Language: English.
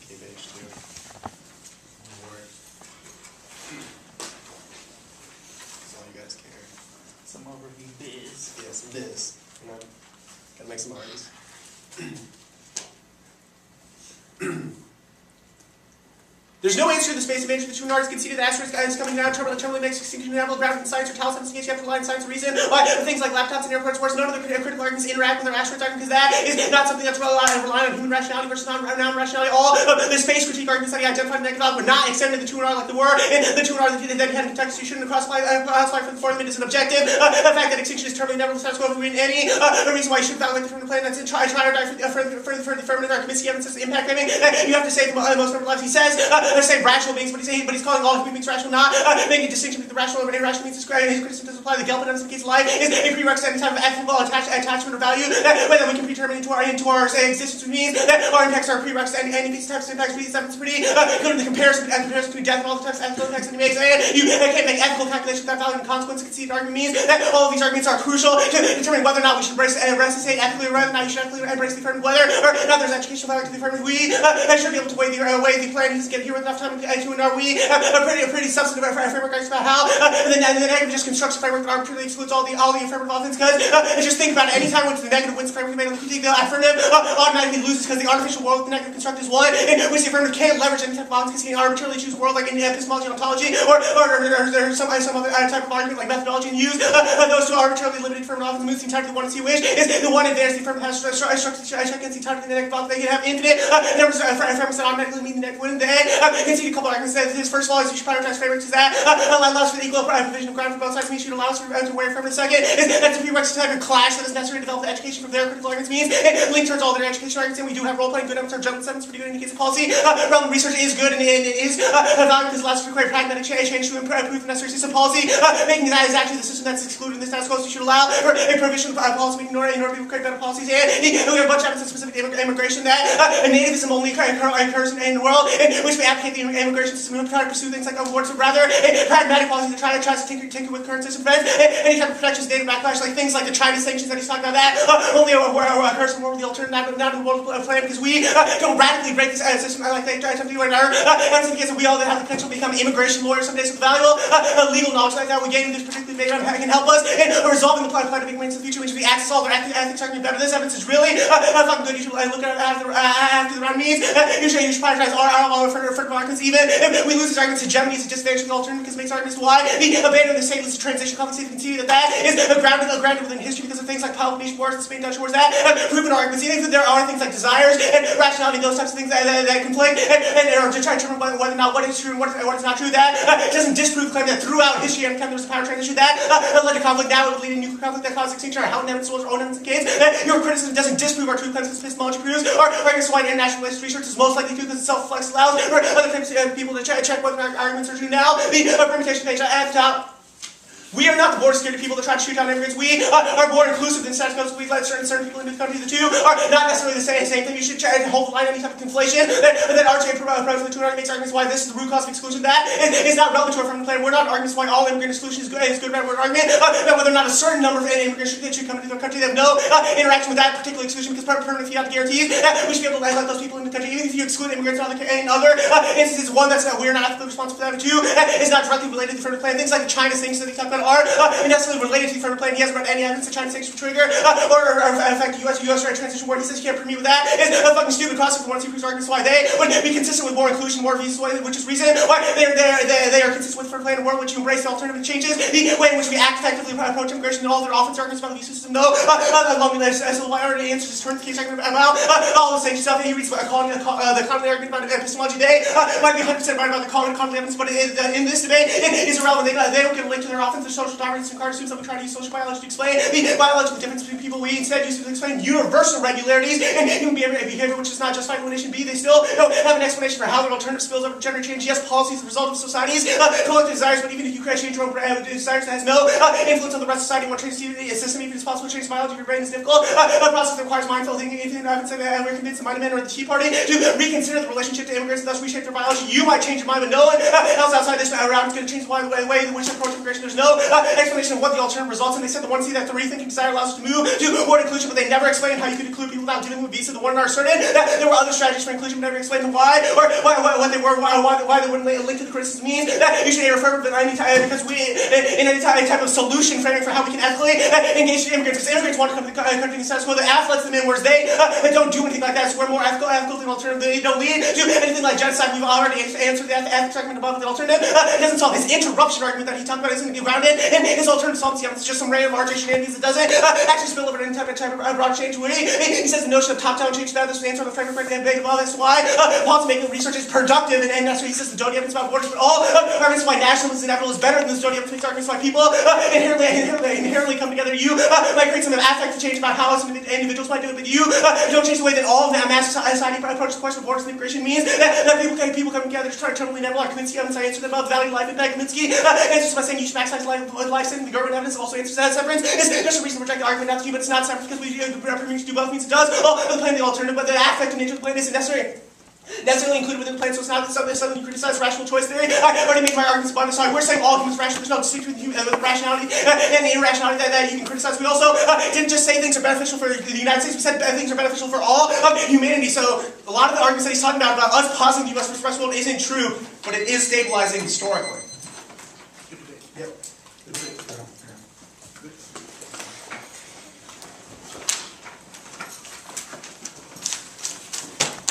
KBH too. That's all you guys care. Some overview biz. Yeah, some biz. You know, gotta make some artists. There's no answer to the space advantage. The two artists conceded that asteroids is coming down, terminally makes extinction inevitable. Graphic science or talisman in case you have to rely on science or reason. Things like laptops and airports, whereas none of the critical arguments interact with their asteroids argument, because that is not something that's relying on human rationality versus non-rationality. All of the space critique arguments that he identified in the negative were not extended to the 2R like they were. And the 2R that he had in context, you shouldn't classify for the is an objective. The fact that extinction is terminally inevitable status quo in any reason why you should evaluate the from the plane that's in try or die for the affirmative arguments. You haven't impact framing. You have to say the most of lives. He says they say rational beings, but he's calling all human beings rational, not making a distinction between the rational and irrational means describing his criticism doesn't apply. The Gelb in life is a prerequisite any type of ethical attachment or value that we can predetermine into our existence, which means that our impacts are prerequisite any these types of impacts. It's pretty good in the comparison between death and all the types of ethical impacts that he makes. And you can't make ethical calculations without value and consequence. Conceded argument means that all of these arguments are crucial to determine whether or not we should embrace the state ethically, or whether or not you should ethically embrace the affirmative, whether or not there's educational value to the affirmative. We should be able to weigh the plan. He doesn't get here with enough time to are we a pretty substantive framework about how the negative just constructs a framework that arbitrarily excludes all the affirmative offense, because just think about it, any time when the negative wins the framework made, the affirmative automatically loses, because the artificial world with the negative construct is one in which the affirmative can't leverage any type of offense, because he can arbitrarily choose a world like in epistemology and ontology, or some other type of argument like methodology, and use those two arbitrarily limited affirmative offense moves the entirety of the one you wish is the one advantage the affirmative has structured against the entirety of the negative offense. They can have infinite numbers of affirmatives that automatically mean the negative win. Then concede a couple arguments that his first law is you should prioritize frameworks, is that allows for the equal provision of ground for both sides, means you should allow us to wear affirmative. Second is that's a prerequisite type of clash that is necessary to develop the education from their critical arguments, means and link towards all their education arguments, and we do have role playing good evidence. Our judgment sentence pretty good indicates the policy. Relevant research is good and it is valuable because it allows for require pragmatic change to improve the necessary system policy, making that is actually the system that's excluded in this status quo. So you should allow for a provision of policy in order to create better policies. And we have a bunch of evidence specific to immigration that nativism only occurs in the world in which we advocate the immigration system and try to pursue things like awards, but rather a pragmatic policy that tries to tinker with current system events. Any type of protections, data backlash, like things like the China sanctions that he's talking about, that only occurs in the world of the alternative, not in the world of plan, because we don't radically break this system like they try to do in our evidence indicates that we all have the potential to become immigration lawyers someday. So the valuable legal knowledge like that we gain in this particular data can help us in resolving the plan of big wins in the future, which we access all their ethics argument better. This evidence is really fucking good. You should look at it after the round means. You should prioritize all affirmative arguments, even if we lose these arguments to Germany. It's a disadvantage to the alternative because it makes arguments why the abandonment of the state is a transition complex. You can see that is grounded within history because of things like Peloponnesian Wars and Spain-Dutch Wars that proven arguments. Even if there are things like desires and rationality, those types of things that conflict and are to try to determine whether or not what is true and what is not true, that doesn't disprove the claim that throughout history and there was a power transition that led to conflict. Now it would lead to nuclear conflict that caused extinction, or how evidence was own evidence in case. Your criticism doesn't disprove our truth claims because epistemology proves, or against why international relations research is most likely true because it self-reflects allows for other famous people to check whether our arguments are true. Now the permutation page at the top. We are not the border security people that try to shoot down immigrants. We are more inclusive than status quo. We let certain people into the country. The two are not necessarily the same thing. You should try to hold the line on any type of conflation that RJ provides the 200 makes arguments why this is the root cause of exclusion. That is not relevant to our affirmative plan. We're not arguments why all immigrant exclusion is good about an argument about whether or not a certain number of immigrants should come into the country. They have no interaction with that particular exclusion because permanent fiat guarantees that we should be able to let those people in the country. Even if you exclude immigrants in other instances, one that's we're not ethically responsible for that. Two is not directly related to the affirmative plan. Things like the China sanctions that he talked about are necessarily related to the affirmative plan. He hasn't read any evidence that China sanctions will trigger or affect the U.S. transition where he says you can't permit with that. It's a fucking stupid process for one of the arguments why they would be consistent with more inclusion, more views, which is reason why they are consistent with the affirmative plan, a world in which you embrace the alternative changes, the way in which we act effectively approach immigration, and all their offense arguments about the view system. No, along with this, so why already answers his turn the case argument about all the same stuff. And he reads the Conley argument about epistemology. They might be 100% right about the Conley evidence, but in this debate, it's irrelevant. They don't get a link to their offensive social dominance and cartoons that we try to use social biology to explain the biological difference between people. We instead use it to explain universal regularities and human behavior, which is not justified in nation B. They still don't have an explanation for how their alternative spills over gender change. Yes, policy is the result of society's collective desires, but even if you create change your own desires, that has no influence on the rest of society. What changes a system, even if it's possible to change biology of your brain, is difficult. A process that requires mindful thinking. If you haven't said that, we're convinced the Mind Men or the Tea Party to reconsider the relationship to immigrants and thus reshape their biology. You might change your mind, but no one else outside this round is going to change the way in which they approach immigration. There's no explanation of what the alternative results in. They said the one see that the rethinking desire allows us to move toward inclusion, but they never explained how you could include people without dealing with beasts. So the one are certain that there were other strategies for inclusion, but never explained why, or what they were, why they wouldn't link to the criticism means. That you should refer to any time, because we, in any type of solution framing for how we can ethically engage the immigrants. Because immigrants want to come to the country and status quo, the AF lets them in, whereas they don't do anything like that. So we're more ethical than alternative. They don't lead to anything like genocide. We've already answered the ethics argument above. The alternative doesn't solve his interruption argument that he talked about. Isn't grounded in his alternative solvency. It's just some random RJ shenanigans that doesn't actually spill over to any type of broad change. He says the notion of top-down change that this answer on the framework and debate above. That's why policy-making research is productive, and that's why he says the Doty evidence about borders, but all arguments why nationalism is inevitable is better than the Doty evidence arguments why people inherently come together. You might create some affective change about how us individuals might do it, but you don't change the way that all of that mass society approach the question of borders and immigration means that people come together to try to totally inevitable. Kaminsky evidence I answered about the value of life impact. Kaminsky answers by saying you should maximize life saving. The Gerwin evidence also answers that severance. It's just a reason to reject the argument not to you, but it's not severance because we do both means it does. The plan, the alternative, but the affective nature of the plan isn't necessarily included within the plan, so it's not something you criticize rational choice theory. I already made my arguments about this. We're saying all humans are rational. There's no distinction with rationality and the irrationality that you can criticize. We also didn't just say things are beneficial for the United States. We said things are beneficial for all of humanity. So a lot of the arguments that he's talking about us pausing the U.S. versus the rest of the world isn't true, but it is stabilizing historically. Yep.